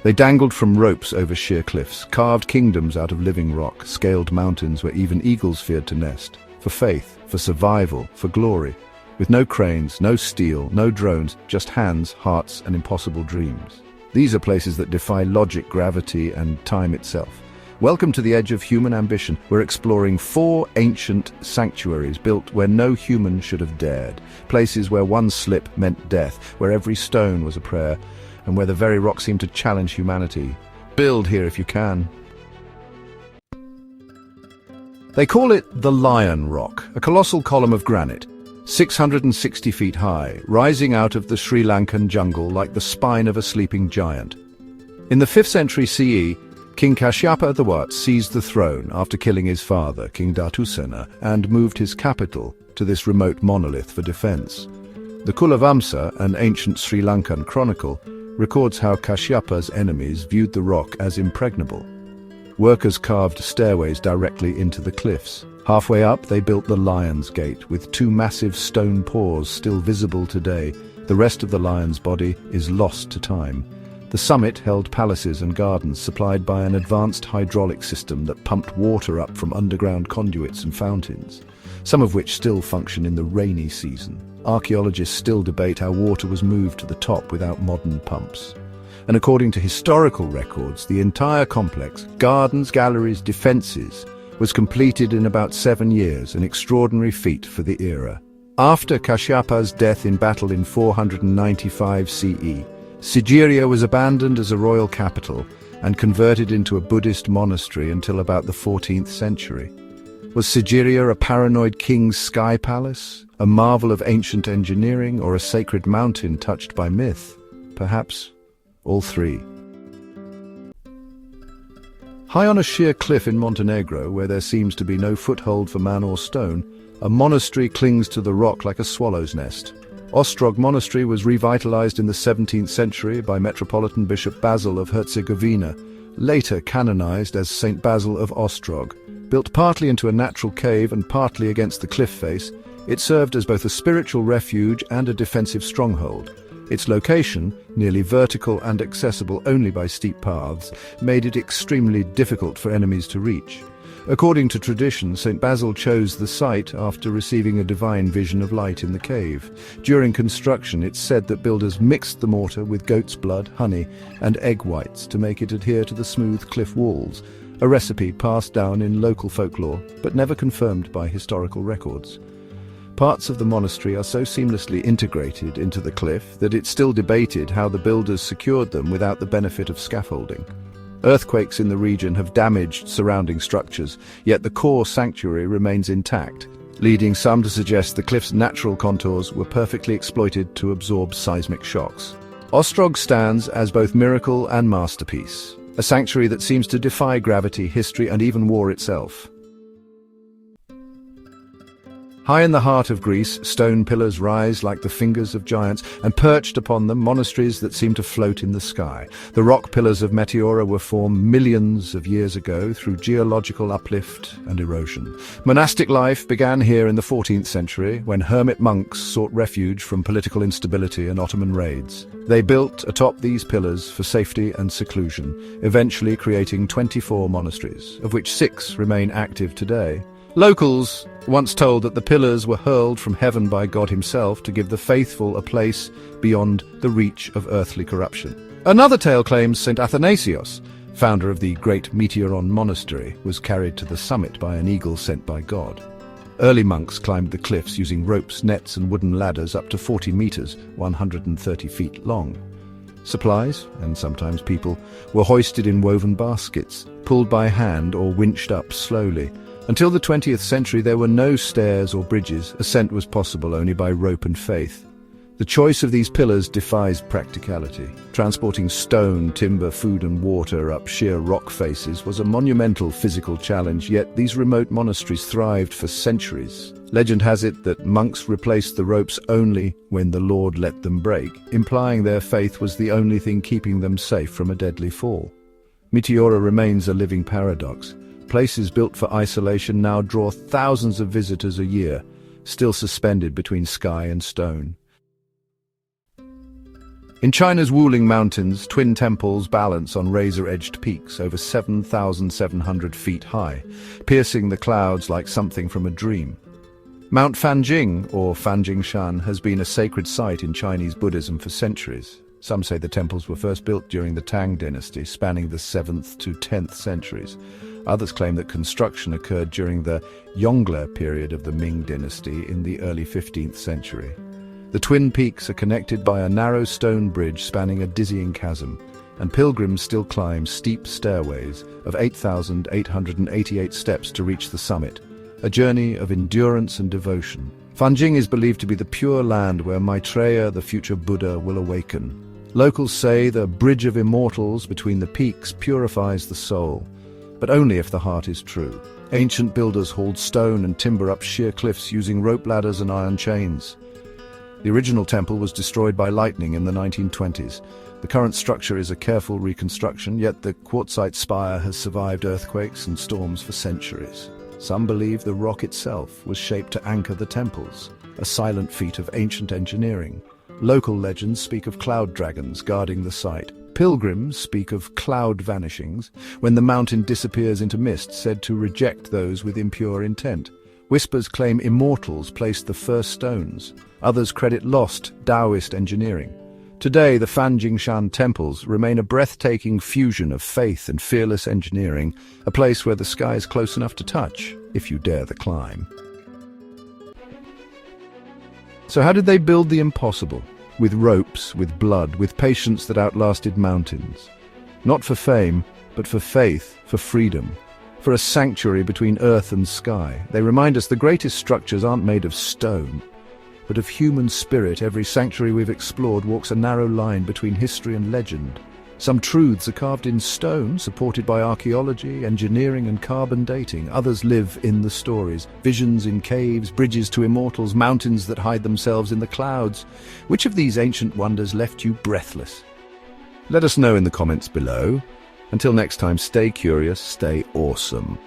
They dangled from ropes over sheer cliffs, carved kingdoms out of living rock, scaled mountains where even eagles feared to nest, for faith, for survival, for glory. With no cranes, no steel, no drones, just hands, hearts, and impossible dreams. These are places that defy logic, gravity, and time itself. Welcome to the edge of human ambition. We're exploring 4 ancient sanctuaries built where no human should have dared. Places where one slip meant death, where every stone was a prayer, and where the very rock seemed to challenge humanity. Build here if you can. They call it the Lion Rock, a colossal column of granite, 660 feet high, rising out of the Sri Lankan jungle like the spine of a sleeping giant. In the 5th century CE, King Kashyapa I seized the throne after killing his father, King Datusena, and moved his capital to this remote monolith for defense. The Kulavamsa, an ancient Sri Lankan chronicle, records how Kashyapa's enemies viewed the rock as impregnable. Workers carved stairways directly into the cliffs. Halfway up, they built the Lion's Gate, with 2 massive stone paws still visible today. The rest of the lion's body is lost to time. The summit held palaces and gardens supplied by an advanced hydraulic system that pumped water up from underground conduits and fountains, some of which still function in the rainy season. Archaeologists still debate how water was moved to the top without modern pumps. And according to historical records, the entire complex, gardens, galleries, defences, was completed in about 7 years, an extraordinary feat for the era. After Kashyapa's death in battle in 495 CE, Sigiriya was abandoned as a royal capital and converted into a Buddhist monastery until about the 14th century. Was Sigiriya a paranoid king's sky palace, a marvel of ancient engineering, or a sacred mountain touched by myth? Perhaps all 3. High on a sheer cliff in Montenegro, where there seems to be no foothold for man or stone, a monastery clings to the rock like a swallow's nest. Ostrog Monastery was revitalized in the 17th century by Metropolitan Bishop Basil of Herzegovina, later canonized as Saint Basil of Ostrog. Built partly into a natural cave and partly against the cliff face, it served as both a spiritual refuge and a defensive stronghold. Its location, nearly vertical and accessible only by steep paths, made it extremely difficult for enemies to reach. According to tradition, St. Basil chose the site after receiving a divine vision of light in the cave. During construction, it's said that builders mixed the mortar with goat's blood, honey, and egg whites to make it adhere to the smooth cliff walls, a recipe passed down in local folklore, but never confirmed by historical records. Parts of the monastery are so seamlessly integrated into the cliff that it's still debated how the builders secured them without the benefit of scaffolding. Earthquakes in the region have damaged surrounding structures, yet the core sanctuary remains intact, leading some to suggest the cliff's natural contours were perfectly exploited to absorb seismic shocks. Ostrog stands as both miracle and masterpiece, a sanctuary that seems to defy gravity, history, and even war itself. High in the heart of Greece, stone pillars rise like the fingers of giants, and perched upon them, monasteries that seem to float in the sky. The rock pillars of Meteora were formed millions of years ago through geological uplift and erosion. Monastic life began here in the 14th century, when hermit monks sought refuge from political instability and Ottoman raids. They built atop these pillars for safety and seclusion, eventually creating 24 monasteries, of which 6 remain active today. Locals once told that the pillars were hurled from heaven by God himself to give the faithful a place beyond the reach of earthly corruption. Another tale claims St. Athanasios, founder of the great Meteora Monastery, was carried to the summit by an eagle sent by God. Early monks climbed the cliffs using ropes, nets, and wooden ladders up to 40 meters, 130 feet long. Supplies, and sometimes people, were hoisted in woven baskets, pulled by hand or winched up slowly. Until the 20th century, there were no stairs or bridges. Ascent was possible only by rope and faith. The choice of these pillars defies practicality. Transporting stone, timber, food and water up sheer rock faces was a monumental physical challenge, yet these remote monasteries thrived for centuries. Legend has it that monks replaced the ropes only when the Lord let them break, implying their faith was the only thing keeping them safe from a deadly fall. Meteora remains a living paradox. Places built for isolation now draw thousands of visitors a year, still suspended between sky and stone. In China's Wuling Mountains, twin temples balance on razor-edged peaks over 7,700 feet high, piercing the clouds like something from a dream. Mount Fanjing, or Fan Jingshan, has been a sacred site in Chinese Buddhism for centuries. Some say the temples were first built during the Tang dynasty, spanning the 7th to 10th centuries. Others claim that construction occurred during the Yongle period of the Ming dynasty in the early 15th century. The twin peaks are connected by a narrow stone bridge spanning a dizzying chasm, and pilgrims still climb steep stairways of 8,888 steps to reach the summit, a journey of endurance and devotion. Fanjing is believed to be the pure land where Maitreya, the future Buddha, will awaken. Locals say the bridge of immortals between the peaks purifies the soul, but only if the heart is true. Ancient builders hauled stone and timber up sheer cliffs using rope ladders and iron chains. The original temple was destroyed by lightning in the 1920s. The current structure is a careful reconstruction, yet the quartzite spire has survived earthquakes and storms for centuries. Some believe the rock itself was shaped to anchor the temples, a silent feat of ancient engineering. Local legends speak of cloud dragons guarding the site. Pilgrims speak of cloud vanishings, when the mountain disappears into mist, said to reject those with impure intent. Whispers claim immortals placed the first stones. Others credit lost Taoist engineering. Today, the Fan Jingshan temples remain a breathtaking fusion of faith and fearless engineering, a place where the sky is close enough to touch, if you dare the climb. So how did they build the impossible? With ropes, with blood, with patience that outlasted mountains. Not for fame, but for faith, for freedom, for a sanctuary between earth and sky. They remind us the greatest structures aren't made of stone, but of human spirit. Every sanctuary we've explored walks a narrow line between history and legend. Some truths are carved in stone, supported by archaeology, engineering and carbon dating. Others live in the stories. Visions in caves, bridges to immortals, mountains that hide themselves in the clouds. Which of these ancient wonders left you breathless? Let us know in the comments below. Until next time, stay curious, stay awesome.